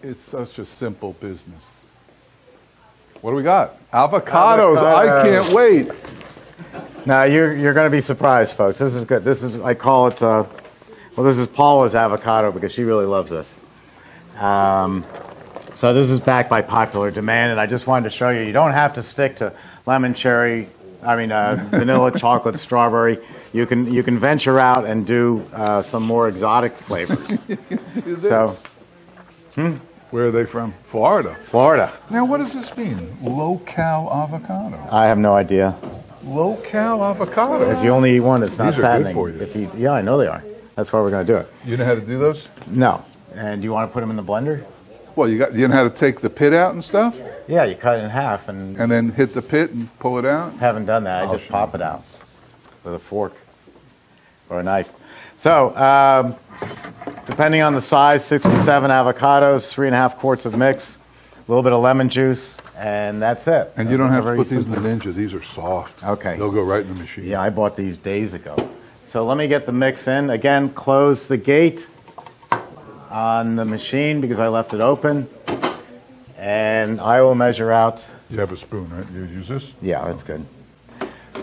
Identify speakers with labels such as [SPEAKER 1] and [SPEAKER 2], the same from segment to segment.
[SPEAKER 1] It's such a simple business. What do we got? Avocados. I can't wait.
[SPEAKER 2] Now, you're going to be surprised, folks. This is good. This is, I call it, well, this is Paula's avocado because she really loves this. So this is backed by popular demand, and I just wanted to show you, you don't have to stick to lemon, cherry, vanilla, chocolate, strawberry. You can venture out and do some more exotic flavors. So,
[SPEAKER 1] Where are they from? Florida.
[SPEAKER 2] Florida.
[SPEAKER 1] Now, what does this mean? Low-cal avocado.
[SPEAKER 2] I have no idea.
[SPEAKER 1] Low-cal avocado.
[SPEAKER 2] If you only eat one, it's not
[SPEAKER 1] These are
[SPEAKER 2] fattening.
[SPEAKER 1] good for you.
[SPEAKER 2] Yeah, I know they are. That's why we're going to do it.
[SPEAKER 1] You know how to do those?
[SPEAKER 2] No. And do you want to put them in the blender?
[SPEAKER 1] Well, you know how to take the pit out and stuff?
[SPEAKER 2] Yeah, you cut it in half and
[SPEAKER 1] then hit the pit and pull it out?
[SPEAKER 2] Haven't done that. I just pop it out with a fork or a knife. So, depending on the size, 6 to 7 avocados, 3.5 quarts of mix, a little bit of lemon juice, and that's it.
[SPEAKER 1] And you don't have to put these in the Ninja. These are soft.
[SPEAKER 2] Okay.
[SPEAKER 1] They'll go right in the machine.
[SPEAKER 2] Yeah, I bought these days ago. So let me get the mix in. Again, close the gate on the machine because I left it open. And I will measure out.
[SPEAKER 1] You have a spoon, right? You use this?
[SPEAKER 2] Yeah, that's good.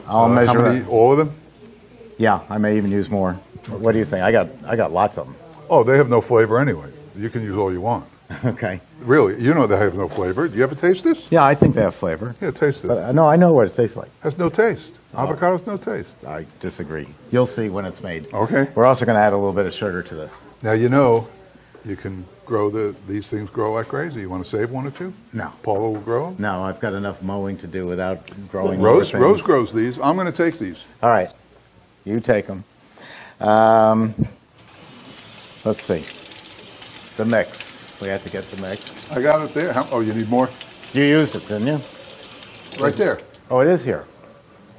[SPEAKER 2] I'll measure.
[SPEAKER 1] How many? All of them?
[SPEAKER 2] Yeah, I may even use more. What do you think? I got lots of them.
[SPEAKER 1] Oh, they have no flavor anyway. You can use all you want.
[SPEAKER 2] Okay.
[SPEAKER 1] Really? You know they have no flavor. Do you ever taste this?
[SPEAKER 2] Yeah, I think they have flavor.
[SPEAKER 1] Yeah, taste it.
[SPEAKER 2] But, no, I know what it tastes like.
[SPEAKER 1] Has no taste. Avocado's no taste.
[SPEAKER 2] I disagree. You'll see when it's made.
[SPEAKER 1] Okay.
[SPEAKER 2] We're also going to add a little bit of sugar to this.
[SPEAKER 1] Now you know you can grow these things grow like crazy. You want to save one or two?
[SPEAKER 2] No.
[SPEAKER 1] Paula will grow them?
[SPEAKER 2] No, I've got enough mowing to do without growing
[SPEAKER 1] Rose
[SPEAKER 2] more things.
[SPEAKER 1] grows these. I'm going to take these.
[SPEAKER 2] All right. You take them. Let's see. The mix. We have to get the mix.
[SPEAKER 1] I got it there. Oh, you need more?
[SPEAKER 2] You used it, didn't you?
[SPEAKER 1] Right there.
[SPEAKER 2] Oh, it is here.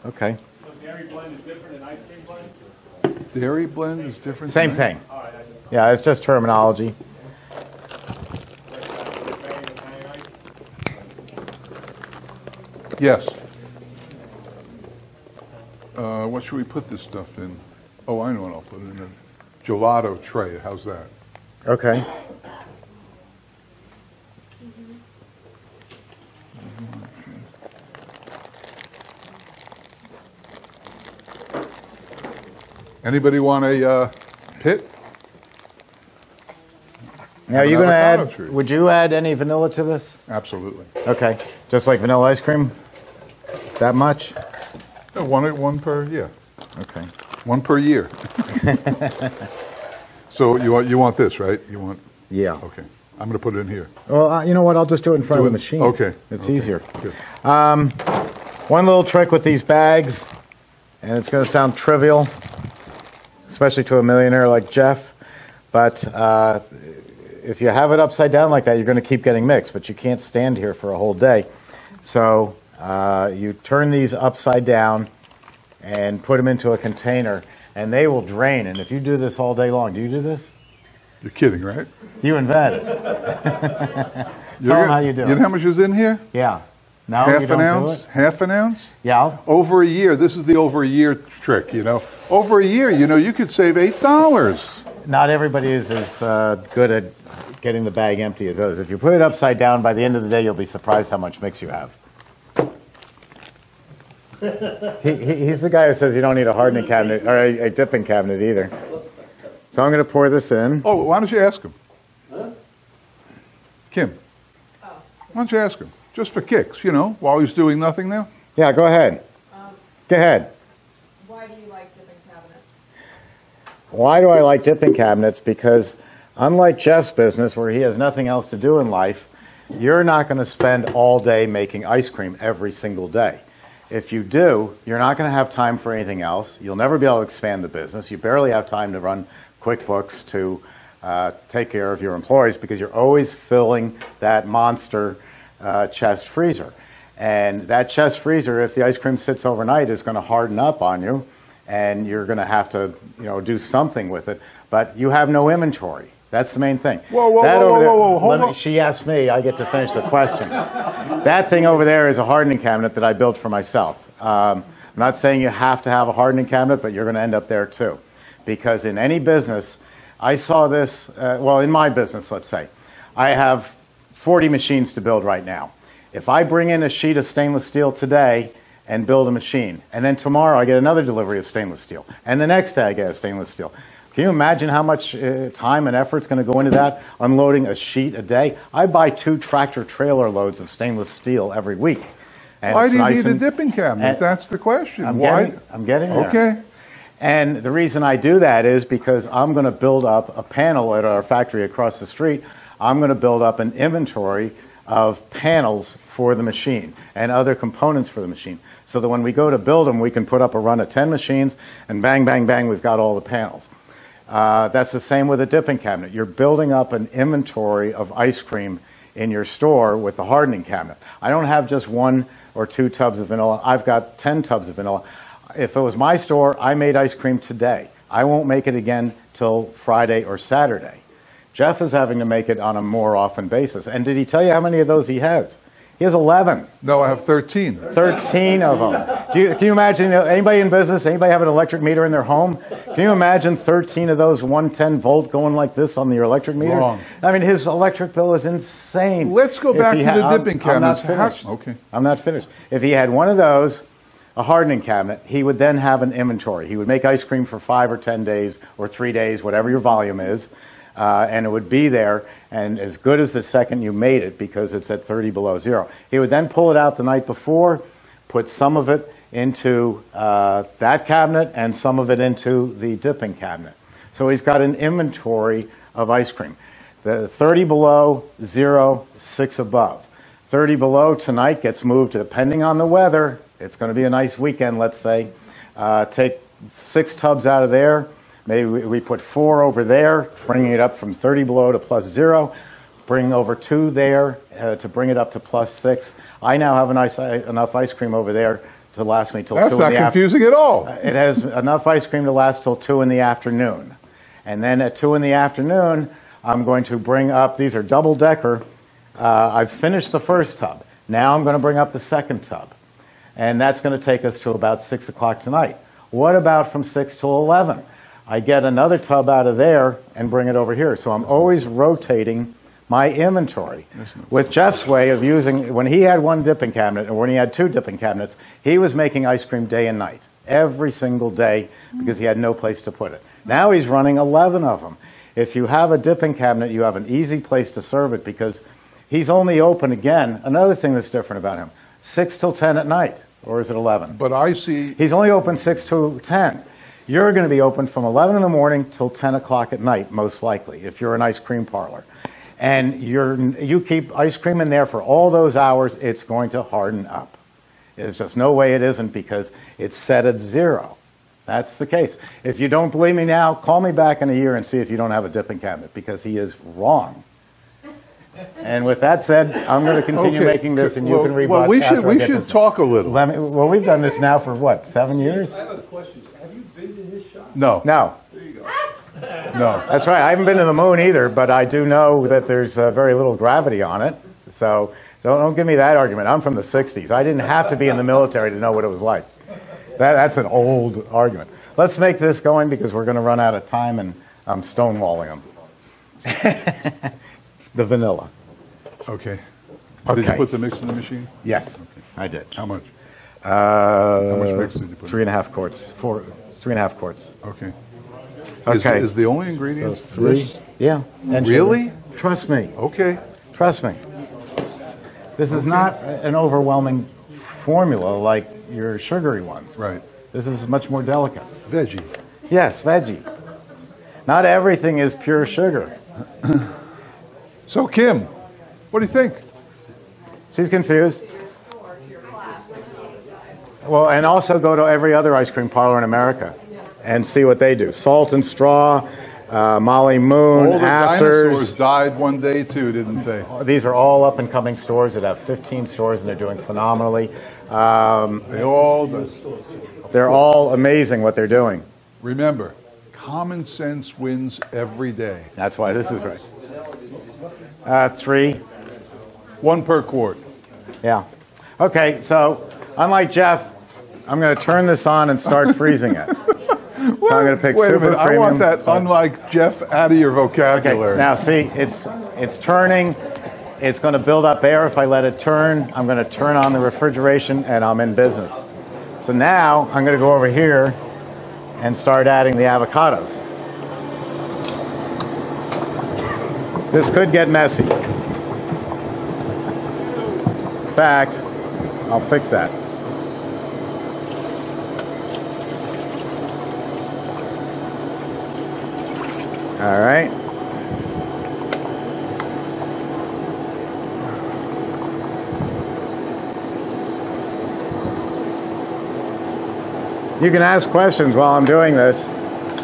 [SPEAKER 2] Okay.
[SPEAKER 3] So dairy blend is different than ice cream blend?
[SPEAKER 1] Dairy blend is different?
[SPEAKER 2] Same thing. Yeah, it's just terminology.
[SPEAKER 1] Yes. What should we put this stuff in? Oh, I know what I'll put it in a gelato tray. How's that?
[SPEAKER 2] Okay.
[SPEAKER 1] Anybody want a pit?
[SPEAKER 2] Now, are you going to add, would you add any vanilla to this?
[SPEAKER 1] Absolutely.
[SPEAKER 2] Okay. Just like vanilla ice cream? That much?
[SPEAKER 1] One per, yeah.
[SPEAKER 2] Okay.
[SPEAKER 1] One per year. So you want this, right? You want?
[SPEAKER 2] Yeah.
[SPEAKER 1] Okay. I'm going to put it in here.
[SPEAKER 2] Well, you know what? I'll just do it in front of the machine.
[SPEAKER 1] Okay.
[SPEAKER 2] It's easier.
[SPEAKER 1] Good.
[SPEAKER 2] One little trick with these bags, and it's going to sound trivial, especially to a millionaire like Jeff, but if you have it upside down like that, you're going to keep getting mixed, but you can't stand here for a whole day. So you turn these upside down and put them into a container, and they will drain. And if you do this all day long, do you do this?
[SPEAKER 1] You're kidding, right?
[SPEAKER 2] You invented it. Tell them how you do it.
[SPEAKER 1] You know how much is in here?
[SPEAKER 2] Yeah. No,
[SPEAKER 1] half
[SPEAKER 2] you don't
[SPEAKER 1] an ounce?
[SPEAKER 2] do it?
[SPEAKER 1] Half an ounce?
[SPEAKER 2] Yeah.
[SPEAKER 1] Over a year. This is the over a year trick, you know. Over a year, you know, you could save $8.
[SPEAKER 2] Not everybody is as good at getting the bag empty as those. If you put it upside down, by the end of the day, you'll be surprised how much mix you have. He's the guy who says you don't need a hardening cabinet or a dipping cabinet either. So I'm going to pour this in.
[SPEAKER 1] Oh, why don't you ask him? Huh? Kim, why don't you ask him? Just for kicks, you know, while he's doing nothing now?
[SPEAKER 2] Yeah, go ahead. Go ahead.
[SPEAKER 4] Why do you like dipping cabinets?
[SPEAKER 2] Why do I like dipping cabinets? Because unlike Jeff's business, where he has nothing else to do in life, you're not going to spend all day making ice cream every single day. If you do, you're not going to have time for anything else. You'll never be able to expand the business. You barely have time to run QuickBooks to take care of your employees because you're always filling that monster chest freezer. And that chest freezer, if the ice cream sits overnight, is going to harden up on you, and you're going to have to, you know, do something with it. But you have no inventory. That's the main thing.
[SPEAKER 1] Whoa, hold on.
[SPEAKER 2] She asked me. I get to finish the question. That thing over there is a hardening cabinet that I built for myself. I'm not saying you have to have a hardening cabinet, but you're going to end up there too. Because in any business, I saw this, well, in my business, let's say, I have 40 machines to build right now. If I bring in a sheet of stainless steel today and build a machine, and then tomorrow I get another delivery of stainless steel, and the next day I get a stainless steel. Can you imagine how much time and effort is going to go into that, unloading a sheet a day? I buy 2 tractor-trailer loads of stainless steel every week. And
[SPEAKER 1] why do you need a dipping cabinet? That's the question.
[SPEAKER 2] I'm getting there.
[SPEAKER 1] Okay.
[SPEAKER 2] And the reason I do that is because I'm going to build up a panel at our factory across the street. I'm going to build up an inventory of panels for the machine and other components for the machine, so that when we go to build them, we can put up a run of 10 machines, and bang, bang, bang, we've got all the panels. That's the same with a dipping cabinet. You're building up an inventory of ice cream in your store with the hardening cabinet. I don't have just 1 or 2 tubs of vanilla. I've got 10 tubs of vanilla. If it was my store, I made ice cream today. I won't make it again till Friday or Saturday. Jeff is having to make it on a more often basis. And did he tell you how many of those he has? He has 11.
[SPEAKER 1] No, I have 13.
[SPEAKER 2] 13 of them. Can you imagine, anybody in business, anybody have an electric meter in their home? Can you imagine 13 of those 110 volt going like this on your electric meter?
[SPEAKER 1] Wrong.
[SPEAKER 2] I mean, his electric bill is insane.
[SPEAKER 1] Let's go back to the dipping cabinets.
[SPEAKER 2] I'm not finished.
[SPEAKER 1] Okay.
[SPEAKER 2] I'm not finished. If he had one of those, a hardening cabinet, he would then have an inventory. He would make ice cream for 5 or 10 days or 3 days, whatever your volume is. And it would be there, and as good as the second you made it, because it's at 30 below zero. He would then pull it out the night before, put some of it into that cabinet and some of it into the dipping cabinet. So he's got an inventory of ice cream. The 30 below, 0, 6 above. 30 below tonight gets moved, depending on the weather. It's going to be a nice weekend, let's say. Take 6 tubs out of there. Maybe we put 4 over there, bringing it up from 30 below to plus 0. Bring over 2 there to bring it up to plus 6. I now have enough ice cream over there to last me till 2 in the afternoon.
[SPEAKER 1] That's not confusing at all.
[SPEAKER 2] It has enough ice cream to last till 2 in the afternoon. And then at 2 in the afternoon, I'm going to bring up, these are double-decker. I've finished the first tub. Now I'm going to bring up the second tub. And that's going to take us to about 6 o'clock tonight. What about from 6 till 11? I get another tub out of there and bring it over here. So I'm always rotating my inventory. With Jeff's way of using, when he had 1 dipping cabinet, or when he had 2 dipping cabinets, he was making ice cream day and night, every single day, because he had no place to put it. Now he's running 11 of them. If you have a dipping cabinet, you have an easy place to serve it, because he's only open, again, another thing that's different about him, 6 till 10 at night, or is it 11?
[SPEAKER 1] But I see...
[SPEAKER 2] He's only open 6 to 10. You're going to be open from 11 in the morning till 10 o'clock at night, most likely, if you're an ice cream parlor. And you keep ice cream in there for all those hours, it's going to harden up. There's just no way it isn't, because it's set at 0. That's the case. If you don't believe me now, call me back in a year and see if you don't have a dipping cabinet, because he is wrong. And with that said, I'm going to continue making this, and you can rebut.
[SPEAKER 1] Well, we should talk a little.
[SPEAKER 2] Well, we've done this now for, what, 7 years?
[SPEAKER 3] I have a question. Have you been to his shop?
[SPEAKER 1] No.
[SPEAKER 2] No.
[SPEAKER 3] There you go.
[SPEAKER 1] No.
[SPEAKER 2] That's right. I haven't been to the moon either, but I do know that there's very little gravity on it. So don't give me that argument. I'm from the 60s. I didn't have to be in the military to know what it was like. That's an old argument. Let's make this going, because we're going to run out of time, and I'm stonewalling them. The vanilla.
[SPEAKER 1] Okay.
[SPEAKER 2] Okay.
[SPEAKER 1] Did you put the mix in the machine?
[SPEAKER 2] Yes,
[SPEAKER 1] Okay.
[SPEAKER 2] I did.
[SPEAKER 1] How much?
[SPEAKER 2] How
[SPEAKER 1] much mix did you put?
[SPEAKER 2] 3.5 quarts. 3.5 quarts.
[SPEAKER 1] Okay.
[SPEAKER 2] Okay.
[SPEAKER 1] Is the only ingredient
[SPEAKER 2] So 3.
[SPEAKER 1] this?
[SPEAKER 2] Yeah. And
[SPEAKER 1] Really?
[SPEAKER 2] sugar. Trust me.
[SPEAKER 1] Okay.
[SPEAKER 2] Trust me. This is not an overwhelming formula like your sugary ones.
[SPEAKER 1] Right.
[SPEAKER 2] This is much more delicate.
[SPEAKER 1] Veggie.
[SPEAKER 2] Yes, veggie. Not everything is pure sugar.
[SPEAKER 1] So, Kim, what do you think?
[SPEAKER 2] She's confused. Well, and also go to every other ice cream parlor in America and see what they do. Salt and Straw, Molly Moon,
[SPEAKER 1] All the
[SPEAKER 2] Afters.
[SPEAKER 1] dinosaurs died one day too, didn't they?
[SPEAKER 2] These are all up-and-coming stores that have 15 stores, and they're doing phenomenally.
[SPEAKER 1] They all do.
[SPEAKER 2] They're all amazing what they're doing.
[SPEAKER 1] Remember, common sense wins every day.
[SPEAKER 2] That's why this is right. 3.
[SPEAKER 1] 1 per quart.
[SPEAKER 2] Yeah. Okay, so unlike Jeff, I'm going to turn this on and start freezing it. So I'm going to pick
[SPEAKER 1] Wait a
[SPEAKER 2] super
[SPEAKER 1] minute,
[SPEAKER 2] premium.
[SPEAKER 1] I want that, unlike Jeff, out of your vocabulary.
[SPEAKER 2] Okay, now see, it's turning. It's going to build up air if I let it turn. I'm going to turn on the refrigeration, and I'm in business. So now I'm going to go over here and start adding the avocados. This could get messy. In fact, I'll fix that. All right. You can ask questions while I'm doing this.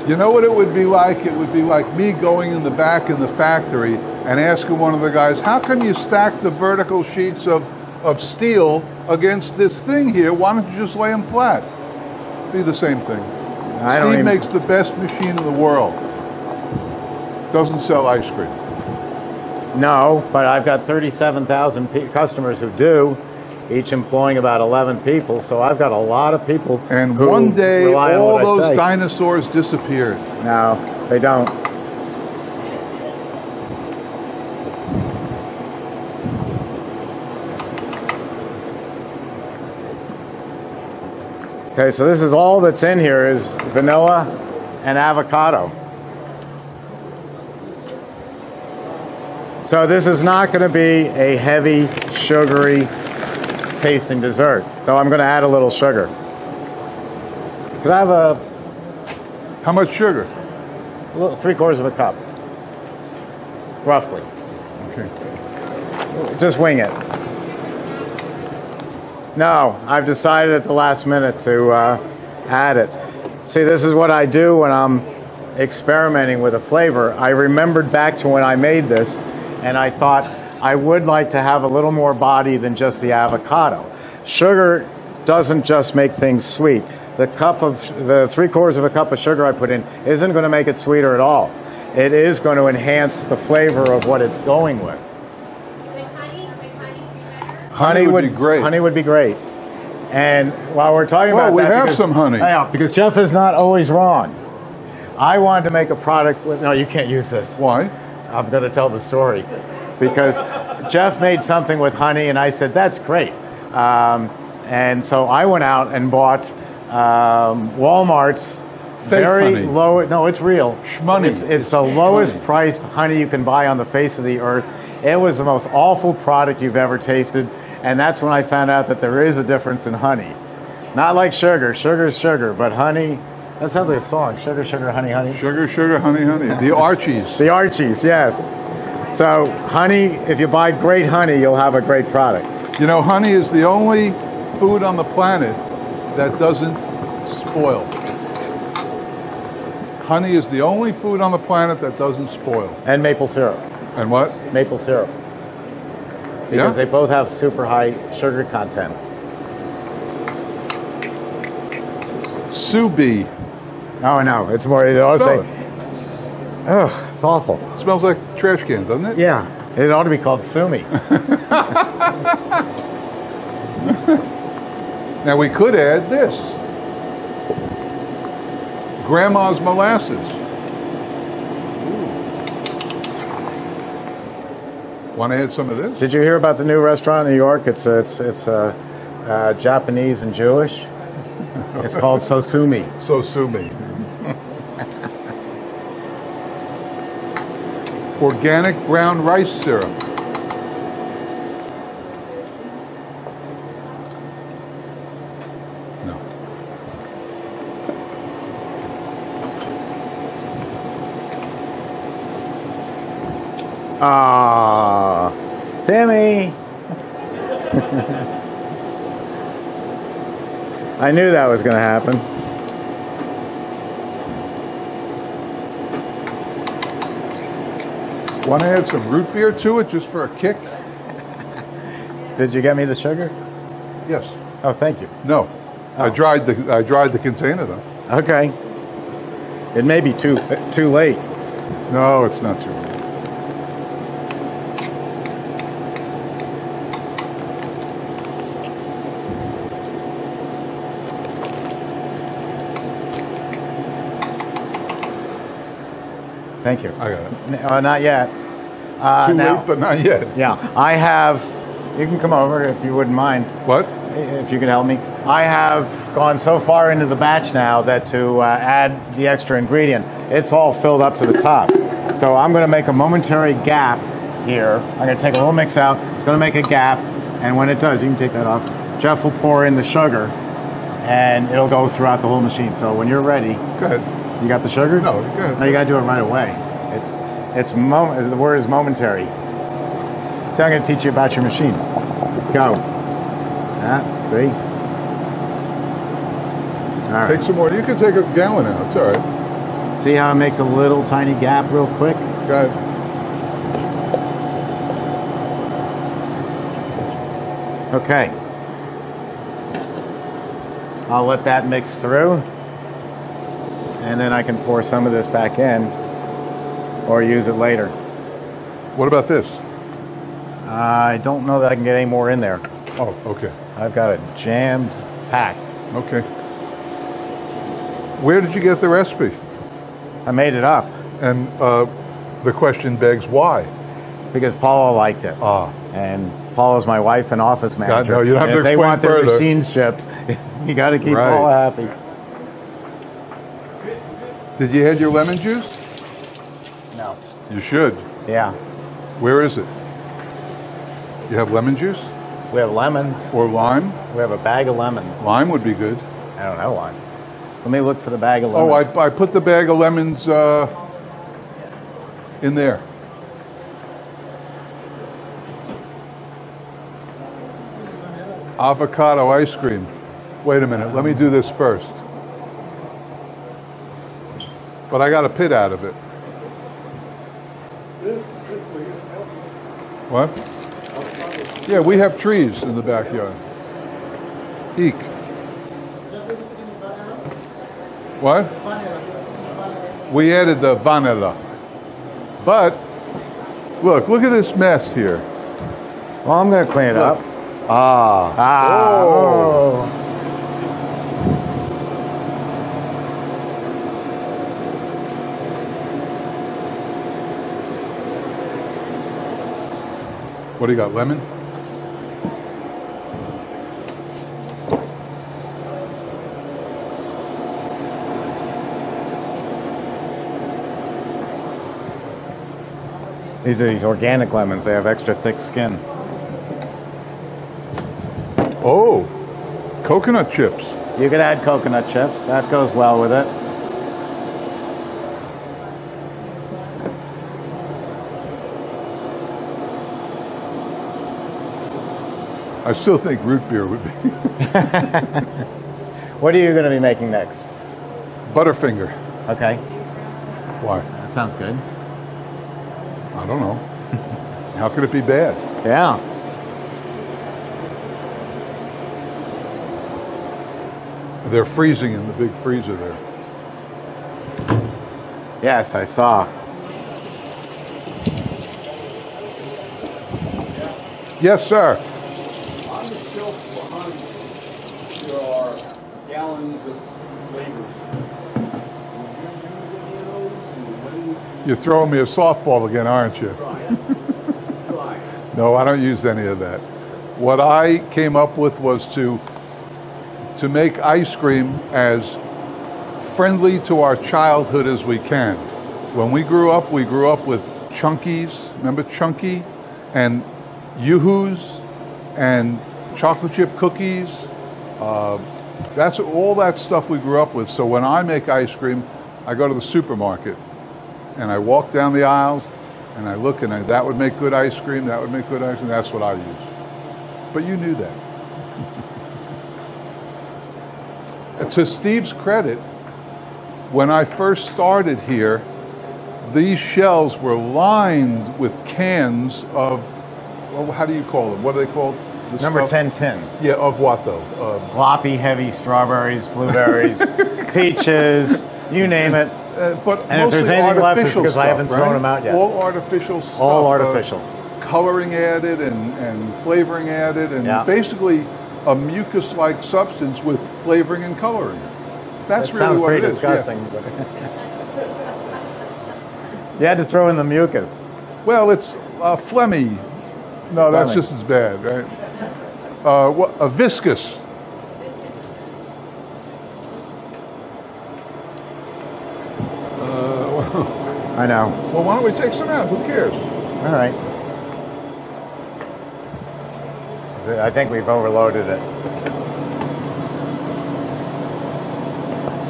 [SPEAKER 1] You know what it would be like? It would be like me going in the back in the factory and asking one of the guys, how can you stack the vertical sheets of steel against this thing here? Why don't you just lay them flat? Be the same thing. Steve makes the best machine in the world. Doesn't sell ice cream.
[SPEAKER 2] No, but I've got 37,000 customers who do, each employing about 11 people, so I've got a lot of people.
[SPEAKER 1] And
[SPEAKER 2] who
[SPEAKER 1] one day,
[SPEAKER 2] rely on
[SPEAKER 1] all
[SPEAKER 2] what I
[SPEAKER 1] those
[SPEAKER 2] say.
[SPEAKER 1] dinosaurs disappeared.
[SPEAKER 2] No, they don't. Okay, so this is all that's in here is vanilla and avocado. So this is not going to be a heavy, sugary tasting dessert, though I'm going to add a little sugar. Could I have a...
[SPEAKER 1] How much sugar?
[SPEAKER 2] A little, 3/4 of a cup, roughly.
[SPEAKER 1] Okay.
[SPEAKER 2] Just wing it. No, I've decided at the last minute to add it. See, this is what I do when I'm experimenting with a flavor. I remembered back to when I made this, and I thought I would like to have a little more body than just the avocado. Sugar doesn't just make things sweet. The 3/4 of a cup of sugar I put in isn't going to make it sweeter at all. It is going to enhance the flavor of what it's going with. Honey would be great. Honey would be great. And while we're talking about
[SPEAKER 1] we
[SPEAKER 2] that,
[SPEAKER 1] have some honey.
[SPEAKER 2] Yeah, because Jeff is not always wrong. I wanted to make a product with... No, you can't use this.
[SPEAKER 1] Why?
[SPEAKER 2] I'm going to tell the story. Because Jeff made something with honey, and I said, that's great. And so I went out and bought Walmart's
[SPEAKER 1] Fake
[SPEAKER 2] very
[SPEAKER 1] honey.
[SPEAKER 2] low... No, it's real.
[SPEAKER 1] Shmoney.
[SPEAKER 2] It's the lowest priced honey you can buy on the face of the earth. It was the most awful product you've ever tasted. And that's when I found out that there is a difference in honey. Not like sugar. Sugar's sugar. But honey, that sounds like a song. Sugar, sugar, honey, honey.
[SPEAKER 1] Sugar, sugar, honey, honey. The Archies.
[SPEAKER 2] The Archies, yes. So honey, if you buy great honey, you'll have a great product.
[SPEAKER 1] You know, honey is the only food on the planet that doesn't spoil. Honey is the only food on the planet that doesn't spoil.
[SPEAKER 2] And maple syrup.
[SPEAKER 1] And what?
[SPEAKER 2] Maple syrup. Because they both have super high sugar content.
[SPEAKER 1] Subi.
[SPEAKER 2] Oh, no. It's more... It ought to say... Oh, it's awful.
[SPEAKER 1] It smells like a trash can, doesn't it?
[SPEAKER 2] Yeah. It ought to be called Sumi.
[SPEAKER 1] Now, we could add this. Grandma's molasses. Want to add some of this?
[SPEAKER 2] Did you hear about the new restaurant in New York? It's Japanese and Jewish. It's called Sosumi.
[SPEAKER 1] Sosumi. Organic brown rice syrup. No.
[SPEAKER 2] Ah, Sammy. I knew that was going to happen.
[SPEAKER 1] Want to add some root beer to it just for a kick?
[SPEAKER 2] Did you get me the sugar?
[SPEAKER 1] Yes.
[SPEAKER 2] Oh, thank you.
[SPEAKER 1] No. I dried the container though.
[SPEAKER 2] Okay. It may be too late.
[SPEAKER 1] No, it's not too late.
[SPEAKER 2] Thank you.
[SPEAKER 1] I got it.
[SPEAKER 2] Not yet.
[SPEAKER 1] Too
[SPEAKER 2] now-
[SPEAKER 1] late, but not yet.
[SPEAKER 2] Yeah, I have, you can come over if you wouldn't mind,
[SPEAKER 1] What?
[SPEAKER 2] if you can help me. I have gone so far into the batch now that to add the extra ingredient, it's all filled up to the top. So I'm going to make a momentary gap here. I'm going to take a little mix out. It's going to make a gap. And when it does, you can take that off. Jeff will pour in the sugar, and it'll go throughout the whole machine. So when you're ready,
[SPEAKER 1] Go ahead.
[SPEAKER 2] you got the sugar?
[SPEAKER 1] No, go ahead.
[SPEAKER 2] No, you got to do it right away. The word is momentary. So I'm going to teach you about your machine. Go. See? All right.
[SPEAKER 1] Take some more. You can take a gallon out. It's all right.
[SPEAKER 2] See how it makes a little tiny gap real quick?
[SPEAKER 1] Go ahead.
[SPEAKER 2] Okay. I'll let that mix through. And then I can pour some of this back in or use it later.
[SPEAKER 1] What about this?
[SPEAKER 2] I don't know that I can get any more in there.
[SPEAKER 1] Oh, okay.
[SPEAKER 2] I've got it jammed, packed.
[SPEAKER 1] Okay. Where did you get the recipe?
[SPEAKER 2] I made it up
[SPEAKER 1] And the question begs, why?
[SPEAKER 2] because Paula liked it.
[SPEAKER 1] Ah.
[SPEAKER 2] And Paula's my wife and office manager.
[SPEAKER 1] no, you don't have
[SPEAKER 2] And
[SPEAKER 1] to
[SPEAKER 2] if they
[SPEAKER 1] explain
[SPEAKER 2] want their
[SPEAKER 1] further.
[SPEAKER 2] machines shipped, you got to keep
[SPEAKER 1] Right.
[SPEAKER 2] Paula happy.
[SPEAKER 1] Did you add your lemon juice?
[SPEAKER 2] No.
[SPEAKER 1] You should.
[SPEAKER 2] Yeah.
[SPEAKER 1] Where is it? You have lemon juice
[SPEAKER 2] We have lemons.
[SPEAKER 1] or lime?
[SPEAKER 2] We have a bag of lemons.
[SPEAKER 1] Lime would be good.
[SPEAKER 2] I don't have lime. Let me look for the bag of
[SPEAKER 1] Oh,
[SPEAKER 2] lemons.
[SPEAKER 1] I put the bag of lemons in there. Avocado ice cream. Wait a minute, let me do this first. But I got a pit out of it. What? Yeah, we have trees in the backyard. Eek. What? We added the vanilla. But, look at this mess here.
[SPEAKER 2] Well, I'm going to clean it up.
[SPEAKER 1] Oh. What do you got, lemon?
[SPEAKER 2] These are these organic lemons. They have extra thick skin.
[SPEAKER 1] Oh, coconut chips.
[SPEAKER 2] You could add coconut chips. That goes well with it.
[SPEAKER 1] I still think root beer would be.
[SPEAKER 2] What are you going to be making next?
[SPEAKER 1] Butterfinger.
[SPEAKER 2] Okay.
[SPEAKER 1] Why?
[SPEAKER 2] That sounds good.
[SPEAKER 1] I don't know. How could it be bad?
[SPEAKER 2] Yeah.
[SPEAKER 1] They're freezing in the big freezer there.
[SPEAKER 2] Yes, I saw.
[SPEAKER 1] Yes, sir.
[SPEAKER 3] On the shelf behind you, there are gallons of flavors. Would you use any of those? And when
[SPEAKER 1] You're throwing me a softball again, aren't you?
[SPEAKER 3] try?
[SPEAKER 1] No, I don't use any of that. What I came up with was to make ice cream as friendly to our childhood as we can. When we grew up with Chunkies. Remember Chunky? And Yoo-Hoos and chocolate chip cookies. That's all that stuff we grew up with. So when I make ice cream, I go to the supermarket and I walk down the aisles and I look and that would make good ice cream, that would make good ice cream. That's what I use. But you knew that. To Steve's credit, when I first started here, these shelves were lined with cans of, well, how do you call them? What are they called? The
[SPEAKER 2] Number
[SPEAKER 1] stuff?
[SPEAKER 2] 10 tins.
[SPEAKER 1] Yeah, of what though?
[SPEAKER 2] Gloppy, heavy strawberries, blueberries, peaches, you name it.
[SPEAKER 1] But
[SPEAKER 2] And if there's
[SPEAKER 1] mostly
[SPEAKER 2] anything left, it's
[SPEAKER 1] artificial
[SPEAKER 2] because I haven't
[SPEAKER 1] stuff,
[SPEAKER 2] thrown
[SPEAKER 1] right?
[SPEAKER 2] them out yet.
[SPEAKER 1] All artificial stuff.
[SPEAKER 2] All artificial.
[SPEAKER 1] Coloring added and flavoring added, and
[SPEAKER 2] Yeah.
[SPEAKER 1] basically a mucus-like substance with flavoring and coloring. That's
[SPEAKER 2] That
[SPEAKER 1] really
[SPEAKER 2] sounds
[SPEAKER 1] what
[SPEAKER 2] pretty
[SPEAKER 1] it is. Yeah.
[SPEAKER 2] disgusting. But you had to throw in the mucus.
[SPEAKER 1] Well, it's phlegmy. No, that's
[SPEAKER 2] Phlegmy.
[SPEAKER 1] just as bad, right? What, a viscous.
[SPEAKER 2] I know.
[SPEAKER 1] Well, why don't we take some out? Who cares?
[SPEAKER 2] All right. I think we've overloaded it.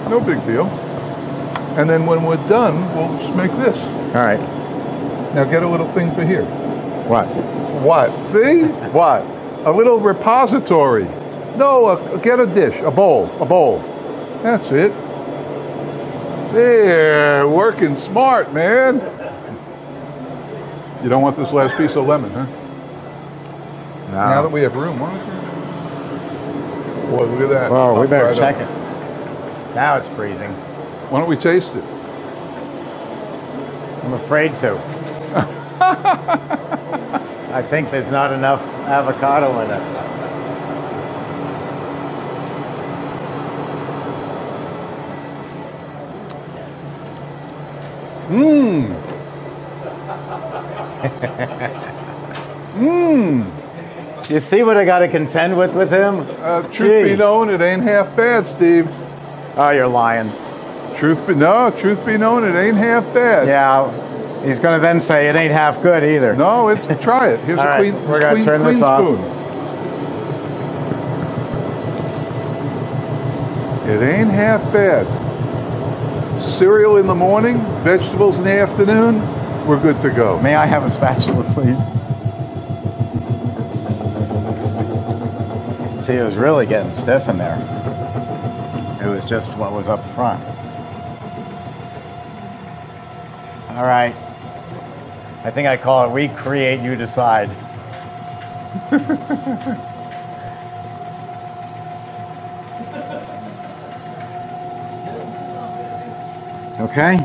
[SPEAKER 1] No big deal. And then when we're done, we'll just make this.
[SPEAKER 2] All right.
[SPEAKER 1] Now get a little thing for here.
[SPEAKER 2] What?
[SPEAKER 1] What? See? What? A little repository. No, get a dish, a bowl. That's it. There, working smart, man. You don't want this last piece of lemon, huh?
[SPEAKER 2] No.
[SPEAKER 1] Now that we have room, why don't you? Boy, look at that.
[SPEAKER 2] Whoa, we better
[SPEAKER 1] Right
[SPEAKER 2] check
[SPEAKER 1] up.
[SPEAKER 2] it. Now it's freezing.
[SPEAKER 1] Why don't we taste it?
[SPEAKER 2] I'm afraid to. I think there's not enough avocado in it.
[SPEAKER 1] Mmm. Mmm.
[SPEAKER 2] You see what I got to contend with him?
[SPEAKER 1] Truth be
[SPEAKER 2] Gee.
[SPEAKER 1] known, it ain't half bad, Steve.
[SPEAKER 2] Oh, you're lying.
[SPEAKER 1] Truth be known, it ain't half bad.
[SPEAKER 2] Yeah, he's going to then say it ain't half good either.
[SPEAKER 1] No, it's try it. Here's
[SPEAKER 2] All
[SPEAKER 1] a
[SPEAKER 2] right,
[SPEAKER 1] clean.
[SPEAKER 2] we're gonna
[SPEAKER 1] clean,
[SPEAKER 2] turn
[SPEAKER 1] clean
[SPEAKER 2] this off.
[SPEAKER 1] spoon. It ain't half bad. Cereal in the morning, vegetables in the afternoon. We're good to go.
[SPEAKER 2] May I have a spatula, please? See, it was really getting stiff in there. It was just what was up front. All right. I think I call it we create, you decide. Okay.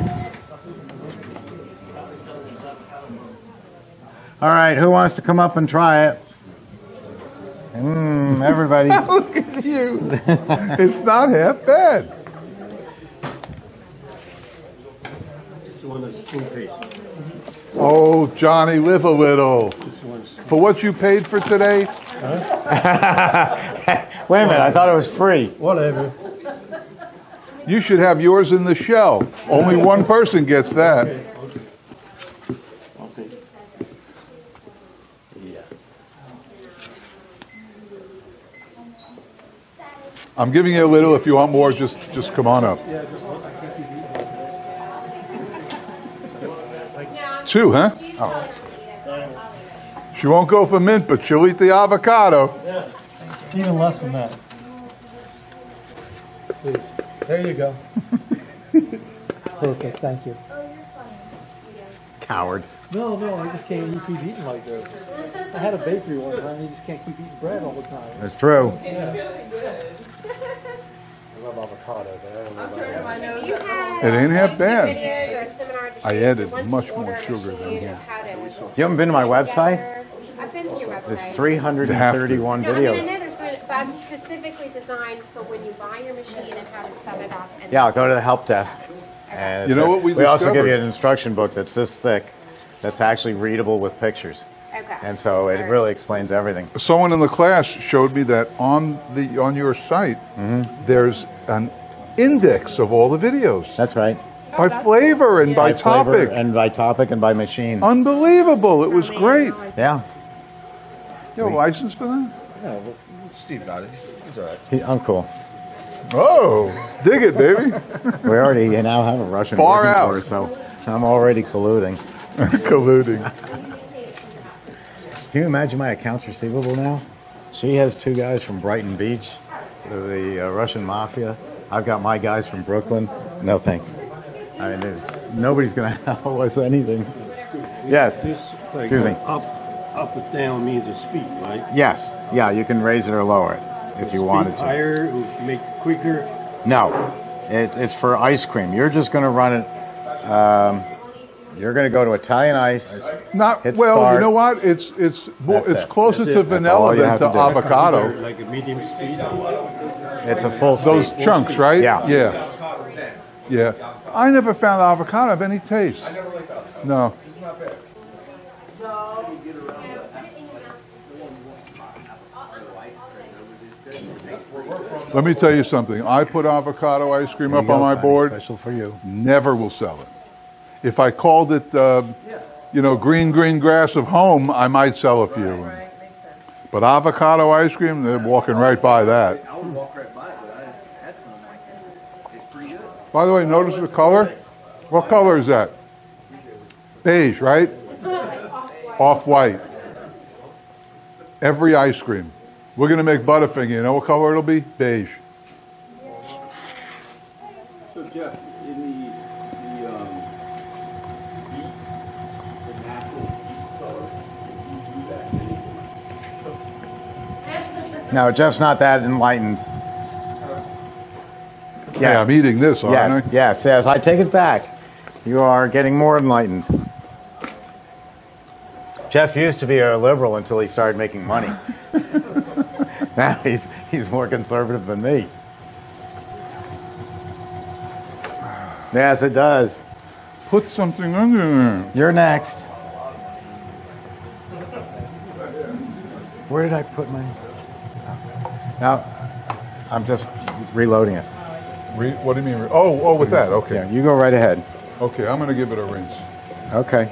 [SPEAKER 2] All right, who wants to come up and try it? Everybody.
[SPEAKER 1] Look at you. It's not half bad. Oh, Johnny, live a little. For what you paid for today?
[SPEAKER 2] Wait a minute, I thought it was free.
[SPEAKER 5] Whatever.
[SPEAKER 1] You should have yours in the shell. Only one person gets that. I'm giving you a little. If you want more, just come on up. Two, huh?
[SPEAKER 2] Oh.
[SPEAKER 1] She won't go for mint, but she'll eat the avocado.
[SPEAKER 5] Even less than that. Please. There you go. Perfect, thank you.
[SPEAKER 2] Coward.
[SPEAKER 5] No, I just can't keep eating like this. I had a bakery one time, you just can't keep eating bread all the time.
[SPEAKER 2] That's true.
[SPEAKER 5] I love avocado, but I don't know about that.
[SPEAKER 6] Do you have
[SPEAKER 1] It ain't half bad.
[SPEAKER 6] videos or seminar to
[SPEAKER 1] I
[SPEAKER 6] show?
[SPEAKER 1] added
[SPEAKER 6] So once
[SPEAKER 1] much
[SPEAKER 6] you
[SPEAKER 1] more
[SPEAKER 6] order a
[SPEAKER 1] sugar than
[SPEAKER 6] machine,
[SPEAKER 1] here.
[SPEAKER 6] how to
[SPEAKER 2] You haven't been to my website?
[SPEAKER 6] I've been to your website.
[SPEAKER 2] There's 331
[SPEAKER 6] No, I mean, I
[SPEAKER 2] videos.
[SPEAKER 6] know there's one, but I'm specifically designed for when you buy your machine and how to set it up. And
[SPEAKER 2] Yeah, I'll go to the help desk. And
[SPEAKER 1] You know what we
[SPEAKER 2] also give
[SPEAKER 1] discovered?
[SPEAKER 2] you an instruction book that's this thick, that's actually readable with pictures.
[SPEAKER 6] Okay.
[SPEAKER 2] And so it really explains everything.
[SPEAKER 1] Someone in the class showed me that on your site, there's an index of all the videos
[SPEAKER 2] That's right.
[SPEAKER 1] by flavor and by
[SPEAKER 2] flavor
[SPEAKER 1] topic.
[SPEAKER 2] and by topic and by machine.
[SPEAKER 1] Unbelievable! It was great.
[SPEAKER 2] Yeah.
[SPEAKER 1] You have a license for that?
[SPEAKER 7] No, well, Steve got it. He's all right.
[SPEAKER 2] I'm cool.
[SPEAKER 1] Oh, dig it, baby!
[SPEAKER 2] We already now have a Russian
[SPEAKER 1] Far
[SPEAKER 2] working
[SPEAKER 1] out.
[SPEAKER 2] for us, so I'm already colluding.
[SPEAKER 1] Colluding.
[SPEAKER 2] Can you imagine my accounts receivable now? She has two guys from Brighton Beach, the Russian mafia. I've got my guys from Brooklyn. No thanks. I mean, nobody's going to help us anything. Yes.
[SPEAKER 8] This, like,
[SPEAKER 2] Excuse me.
[SPEAKER 8] Up and down means the speed, right?
[SPEAKER 2] Yes. Yeah, you can raise it or lower it if you wanted
[SPEAKER 8] Speed
[SPEAKER 2] to.
[SPEAKER 8] higher, it would make it quicker.
[SPEAKER 2] No, it's for ice cream. You're just going to run it. You're going to go to Italian Ice.
[SPEAKER 1] Not
[SPEAKER 2] Hit
[SPEAKER 1] well.
[SPEAKER 2] start.
[SPEAKER 1] You know what? It's more,
[SPEAKER 2] That's
[SPEAKER 1] it's
[SPEAKER 2] it.
[SPEAKER 1] closer
[SPEAKER 8] That's
[SPEAKER 1] to
[SPEAKER 8] it.
[SPEAKER 2] That's all
[SPEAKER 1] vanilla
[SPEAKER 2] you
[SPEAKER 1] than
[SPEAKER 2] have
[SPEAKER 1] to
[SPEAKER 2] to do.
[SPEAKER 1] avocado.
[SPEAKER 8] Like a medium speed.
[SPEAKER 2] It's a full speed.
[SPEAKER 1] Those chunks, right?
[SPEAKER 2] Yeah.
[SPEAKER 1] Yeah. I never found avocado have any taste. No. Let me tell you something. I put avocado ice cream
[SPEAKER 2] Here
[SPEAKER 1] up
[SPEAKER 2] you
[SPEAKER 1] on
[SPEAKER 2] go,
[SPEAKER 1] my
[SPEAKER 2] Connie,
[SPEAKER 1] board.
[SPEAKER 2] Special for you.
[SPEAKER 1] Never will sell it. If I called it, green grass of home, I might sell a few.
[SPEAKER 4] Right, makes sense.
[SPEAKER 1] But avocado ice cream, they're walking right by that.
[SPEAKER 3] I would walk right by it, but I had some like that. It's pretty good.
[SPEAKER 1] By the way, notice the color? What color is that? Beige, right? Off-white. Every ice cream. We're going to make Butterfinger. You know what color it'll be? Beige.
[SPEAKER 3] So Jeff, in the natural beet color, you do that.
[SPEAKER 2] No, Jeff's not that enlightened.
[SPEAKER 1] Yeah, I'm eating this, aren't I?
[SPEAKER 2] Yes, I take it back. You are getting more enlightened. Jeff used to be a liberal until he started making money. Now he's more conservative than me. Yes, it does.
[SPEAKER 1] Put something under there.
[SPEAKER 2] You're next. Where did I put my... Now, I'm just reloading it.
[SPEAKER 1] What do you mean? Oh, with that. Okay.
[SPEAKER 2] Yeah, you go right ahead.
[SPEAKER 1] Okay, I'm going to give it a rinse.
[SPEAKER 2] Okay.